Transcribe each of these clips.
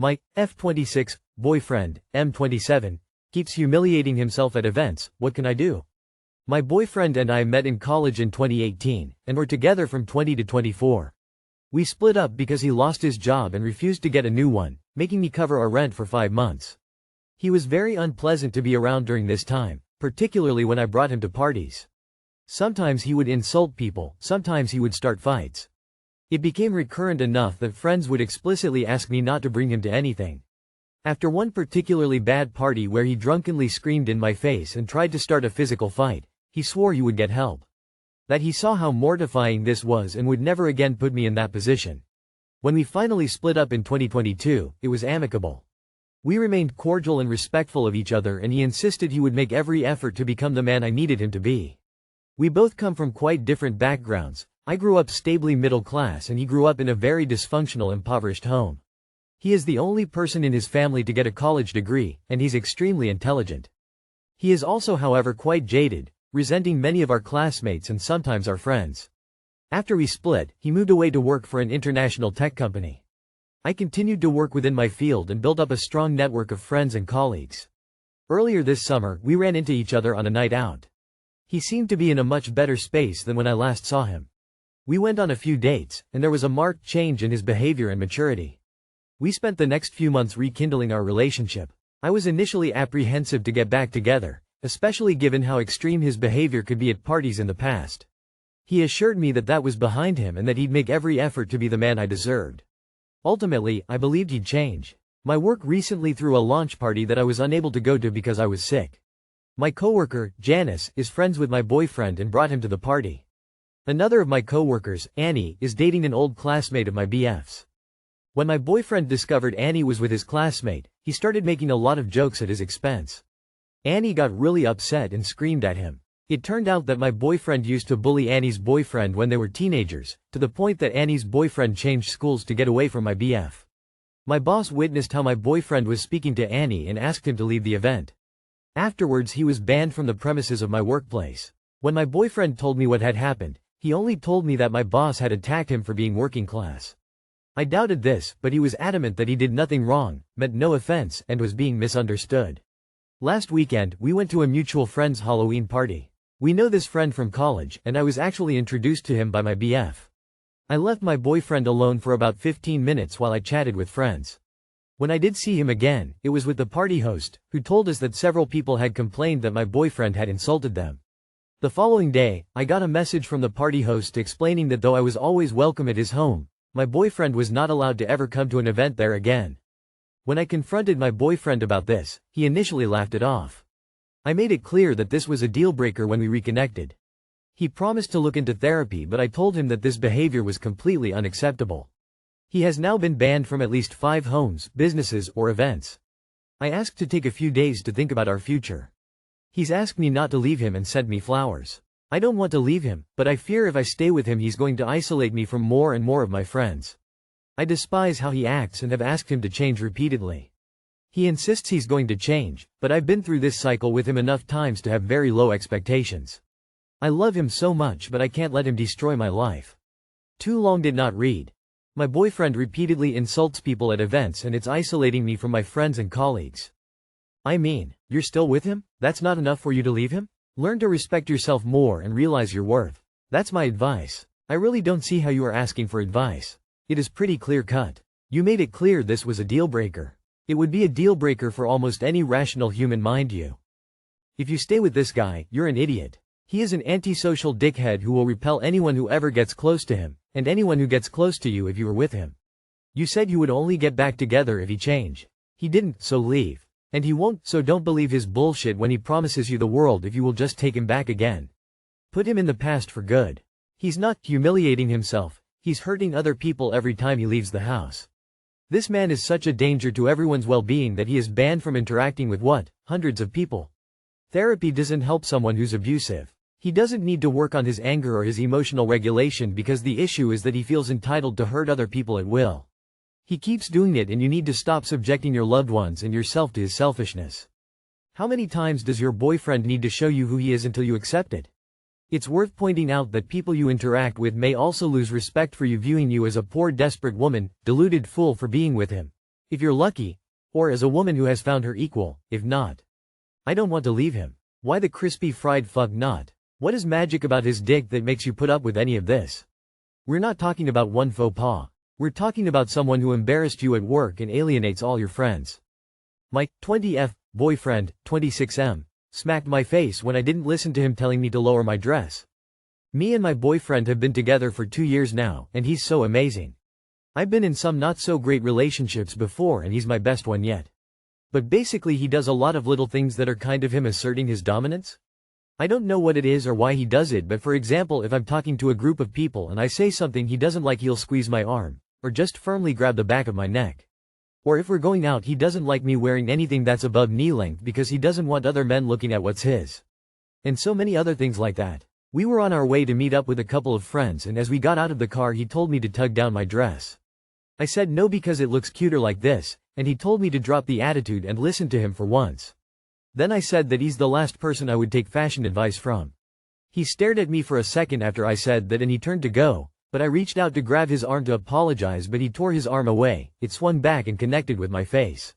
My F26 boyfriend, M27, keeps humiliating himself at events. What can I do? My boyfriend and I met in college in 2018, and were together from 20 to 24. We split up because he lost his job and refused to get a new one, making me cover our rent for 5 months. He was very unpleasant to be around during this time, particularly when I brought him to parties. Sometimes he would insult people, sometimes he would start fights. It became recurrent enough that friends would explicitly ask me not to bring him to anything. After one particularly bad party where he drunkenly screamed in my face and tried to start a physical fight, he swore he would get help. That he saw how mortifying this was and would never again put me in that position. When we finally split up in 2022, it was amicable. We remained cordial and respectful of each other, and he insisted he would make every effort to become the man I needed him to be. We both come from quite different backgrounds. I grew up stably middle class and he grew up in a very dysfunctional, impoverished home. He is the only person in his family to get a college degree, and he's extremely intelligent. He is also, however, quite jaded, resenting many of our classmates and sometimes our friends. After we split, he moved away to work for an international tech company. I continued to work within my field and built up a strong network of friends and colleagues. Earlier this summer, we ran into each other on a night out. He seemed to be in a much better space than when I last saw him. We went on a few dates, and there was a marked change in his behavior and maturity. We spent the next few months rekindling our relationship. I was initially apprehensive to get back together, especially given how extreme his behavior could be at parties in the past. He assured me that that was behind him and that he'd make every effort to be the man I deserved. Ultimately, I believed he'd change. My work recently threw a launch party that I was unable to go to because I was sick. My coworker, Janice, is friends with my boyfriend and brought him to the party. Another of my coworkers, Annie, is dating an old classmate of my BF's. When my boyfriend discovered Annie was with his classmate, he started making a lot of jokes at his expense. Annie got really upset and screamed at him. It turned out that my boyfriend used to bully Annie's boyfriend when they were teenagers, to the point that Annie's boyfriend changed schools to get away from my BF. My boss witnessed how my boyfriend was speaking to Annie and asked him to leave the event. Afterwards, he was banned from the premises of my workplace. When my boyfriend told me what had happened, he only told me that my boss had attacked him for being working class. I doubted this, but he was adamant that he did nothing wrong, meant no offense, and was being misunderstood. Last weekend, we went to a mutual friend's Halloween party. We know this friend from college, and I was actually introduced to him by my BF. I left my boyfriend alone for about 15 minutes while I chatted with friends. When I did see him again, it was with the party host, who told us that several people had complained that my boyfriend had insulted them. The following day, I got a message from the party host explaining that though I was always welcome at his home, my boyfriend was not allowed to ever come to an event there again. When I confronted my boyfriend about this, he initially laughed it off. I made it clear that this was a deal breaker when we reconnected. He promised to look into therapy, but I told him that this behavior was completely unacceptable. He has now been banned from at least 5 homes, businesses, or events. I asked to take a few days to think about our future. He's asked me not to leave him and sent me flowers. I don't want to leave him, but I fear if I stay with him he's going to isolate me from more and more of my friends. I despise how he acts and have asked him to change repeatedly. He insists he's going to change, but I've been through this cycle with him enough times to have very low expectations. I love him so much, but I can't let him destroy my life. Too long did not read. My boyfriend repeatedly insults people at events and it's isolating me from my friends and colleagues. I mean, you're still with him? That's not enough for you to leave him? Learn to respect yourself more and realize your worth. That's my advice. I really don't see how you are asking for advice. It is pretty clear-cut. You made it clear this was a deal-breaker. It would be a deal-breaker for almost any rational human, mind you. If you stay with this guy, you're an idiot. He is an antisocial dickhead who will repel anyone who ever gets close to him, and anyone who gets close to you if you are with him. You said you would only get back together if he changed. He didn't, so leave. And he won't, so don't believe his bullshit when he promises you the world if you will just take him back again. Put him in the past for good. He's not humiliating himself, he's hurting other people every time he leaves the house. This man is such a danger to everyone's well-being that he is banned from interacting with hundreds of people. Therapy doesn't help someone who's abusive. He doesn't need to work on his anger or his emotional regulation because the issue is that he feels entitled to hurt other people at will. He keeps doing it and you need to stop subjecting your loved ones and yourself to his selfishness. How many times does your boyfriend need to show you who he is until you accept it? It's worth pointing out that people you interact with may also lose respect for you, viewing you as a poor desperate woman, deluded fool for being with him. If you're lucky. Or as a woman who has found her equal, if not. I don't want to leave him. Why the crispy fried fuck not? What is magic about his dick that makes you put up with any of this? We're not talking about one faux pas. We're talking about someone who embarrassed you at work and alienates all your friends. My 20F boyfriend, 26M, smacked my face when I didn't listen to him telling me to lower my dress. Me and my boyfriend have been together for 2 years now, and he's so amazing. I've been in some not so great relationships before and he's my best one yet. But basically he does a lot of little things that are kind of him asserting his dominance. I don't know what it is or why he does it, but for example, if I'm talking to a group of people and I say something he doesn't like, he'll squeeze my arm, or just firmly grab the back of my neck. Or if we're going out, he doesn't like me wearing anything that's above knee length because he doesn't want other men looking at what's his. And so many other things like that. We were on our way to meet up with a couple of friends, and as we got out of the car he told me to tug down my dress. I said no because it looks cuter like this, and he told me to drop the attitude and listen to him for once. Then I said that he's the last person I would take fashion advice from. He stared at me for a second after I said that and he turned to go, but I reached out to grab his arm to apologize, but he tore his arm away. It swung back and connected with my face.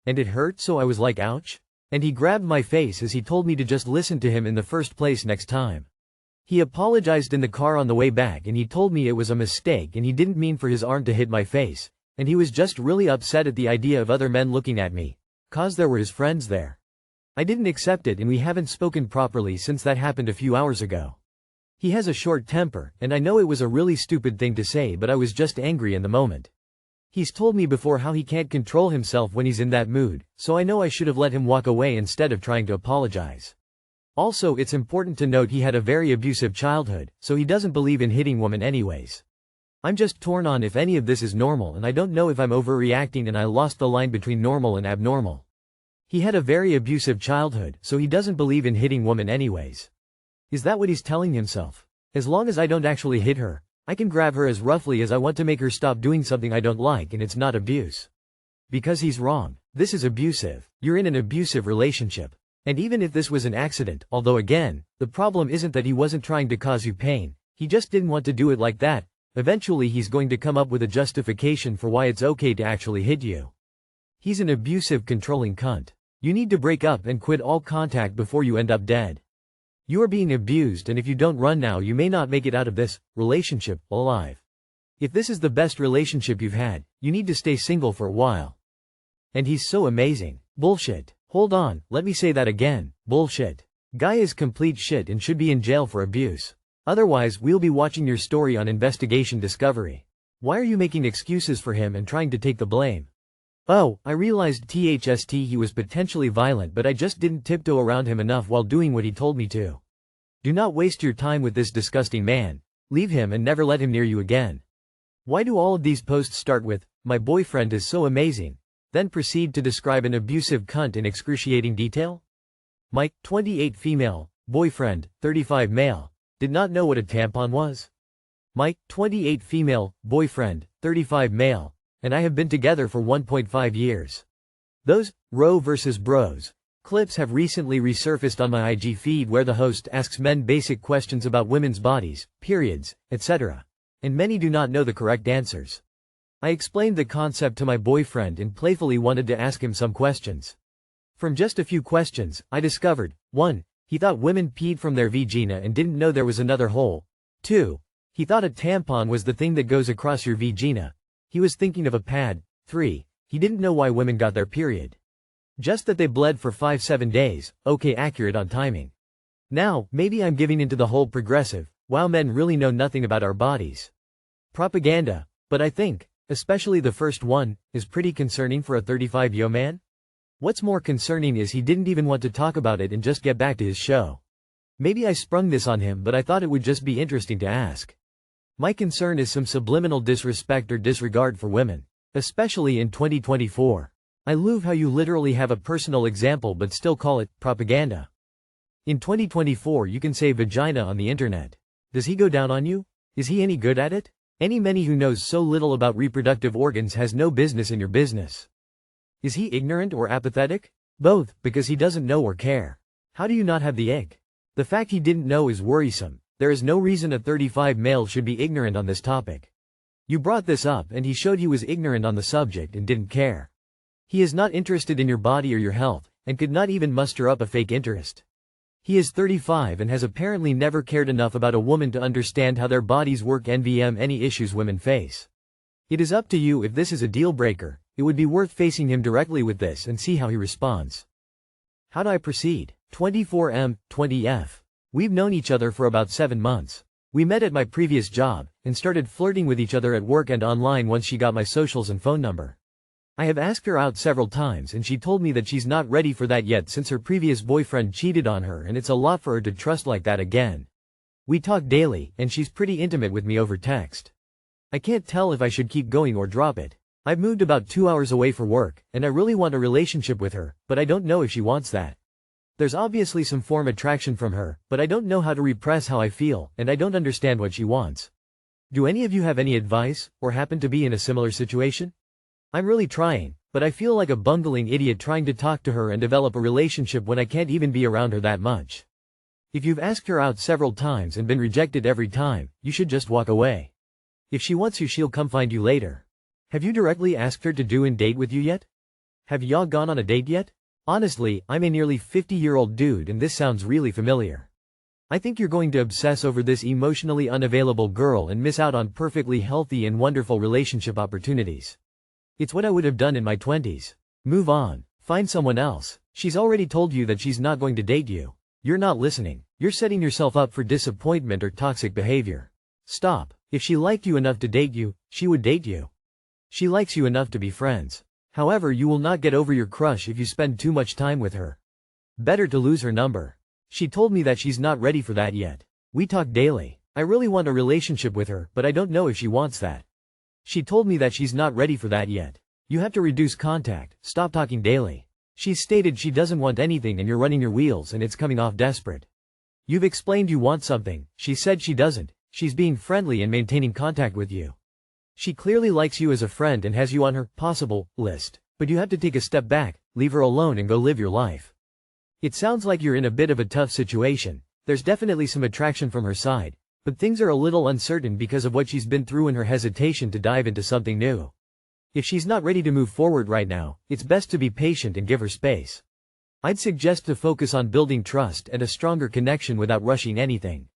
And it hurt, so I was like, ouch? And he grabbed my face as he told me to just listen to him in the first place next time. He apologized in the car on the way back and he told me it was a mistake and he didn't mean for his arm to hit my face, and he was just really upset at the idea of other men looking at me, 'cause there were his friends there. I didn't accept it and we haven't spoken properly since that happened a few hours ago. He has a short temper, and I know it was a really stupid thing to say, but I was just angry in the moment. He's told me before how he can't control himself when he's in that mood, so I know I should have let him walk away instead of trying to apologize. Also, it's important to note he had a very abusive childhood, so he doesn't believe in hitting women anyways. I'm just torn on if any of this is normal, and I don't know if I'm overreacting and I lost the line between normal and abnormal. He had a very abusive childhood, so he doesn't believe in hitting women anyways. Is that what he's telling himself? As long as I don't actually hit her, I can grab her as roughly as I want to make her stop doing something I don't like, and it's not abuse. Because he's wrong. This is abusive. You're in an abusive relationship. And even if this was an accident, although again, the problem isn't that he wasn't trying to cause you pain, he just didn't want to do it like that, eventually he's going to come up with a justification for why it's okay to actually hit you. He's an abusive, controlling cunt. You need to break up and quit all contact before you end up dead. You are being abused, and if you don't run now you may not make it out of this relationship alive. If this is the best relationship you've had, you need to stay single for a while. And he's so amazing. Bullshit. Hold on, let me say that again. Bullshit. Guy is complete shit and should be in jail for abuse. Otherwise, we'll be watching your story on Investigation Discovery. Why are you making excuses for him and trying to take the blame? Oh, I realized he was potentially violent, but I just didn't tiptoe around him enough while doing what he told me to. Do not waste your time with this disgusting man. Leave him and never let him near you again. Why do all of these posts start with, "My boyfriend is so amazing," then proceed to describe an abusive cunt in excruciating detail? My 28 female boyfriend, 35 male, did not know what a tampon was. My 28 female boyfriend, 35 male, and I have been together for 1.5 years. Those Roe vs. Bros clips have recently resurfaced on my IG feed where the host asks men basic questions about women's bodies, periods, etc. And many do not know the correct answers. I explained the concept to my boyfriend and playfully wanted to ask him some questions. From just a few questions, I discovered, 1. He thought women peed from their vagina and didn't know there was another hole. 2. He thought a tampon was the thing that goes across your vagina. He was thinking of a pad. 3. He didn't know why women got their period. Just that they bled for 5-7 days. Okay, accurate on timing. Now, maybe I'm giving into the whole progressive, wow, men really know nothing about our bodies propaganda, but I think, especially the first one, is pretty concerning for a 35-year man. What's more concerning is he didn't even want to talk about it and just get back to his show. Maybe I sprung this on him, but I thought it would just be interesting to ask. My concern is some subliminal disrespect or disregard for women, especially in 2024. I love how you literally have a personal example but still call it propaganda. In 2024 you can say vagina on the internet. Does he go down on you? Is he any good at it? Many who knows so little about reproductive organs has no business in your business. Is he ignorant or apathetic? Both, because he doesn't know or care. How do you not have the ick? The fact he didn't know is worrisome. There is no reason a 35 male should be ignorant on this topic. You brought this up and he showed he was ignorant on the subject and didn't care. He is not interested in your body or your health, and could not even muster up a fake interest. He is 35 and has apparently never cared enough about a woman to understand how their bodies work nvm any issues women face. It is up to you if this is a deal breaker. It would be worth facing him directly with this and see how he responds. How do I proceed? 24M, 20F. We've known each other for about 7 months. We met at my previous job, and started flirting with each other at work and online once she got my socials and phone number. I have asked her out several times and she told me that she's not ready for that yet since her previous boyfriend cheated on her and it's a lot for her to trust like that again. We talk daily, and she's pretty intimate with me over text. I can't tell if I should keep going or drop it. I've moved about 2 hours away for work, and I really want a relationship with her, but I don't know if she wants that. There's obviously some form of attraction from her, but I don't know how to repress how I feel, and I don't understand what she wants. Do any of you have any advice, or happen to be in a similar situation? I'm really trying, but I feel like a bungling idiot trying to talk to her and develop a relationship when I can't even be around her that much. If you've asked her out several times and been rejected every time, you should just walk away. If she wants you, she'll come find you later. Have you directly asked her to do a date with you yet? Have y'all gone on a date yet? Honestly, I'm a nearly 50-year-old dude and this sounds really familiar. I think you're going to obsess over this emotionally unavailable girl and miss out on perfectly healthy and wonderful relationship opportunities. It's what I would have done in my 20s. Move on. Find someone else. She's already told you that she's not going to date you. You're not listening. You're setting yourself up for disappointment or toxic behavior. Stop. If she liked you enough to date you, she would date you. She likes you enough to be friends. However, you will not get over your crush if you spend too much time with her. Better to lose her number. She told me that she's not ready for that yet. We talk daily. I really want a relationship with her, but I don't know if she wants that. She told me that she's not ready for that yet. You have to reduce contact, stop talking daily. She's stated she doesn't want anything and you're running your wheels and it's coming off desperate. You've explained you want something, she said she doesn't. She's being friendly and maintaining contact with you. She clearly likes you as a friend and has you on her possible list, but you have to take a step back, leave her alone and go live your life. It sounds like you're in a bit of a tough situation. There's definitely some attraction from her side, but things are a little uncertain because of what she's been through and her hesitation to dive into something new. If she's not ready to move forward right now, it's best to be patient and give her space. I'd suggest to focus on building trust and a stronger connection without rushing anything.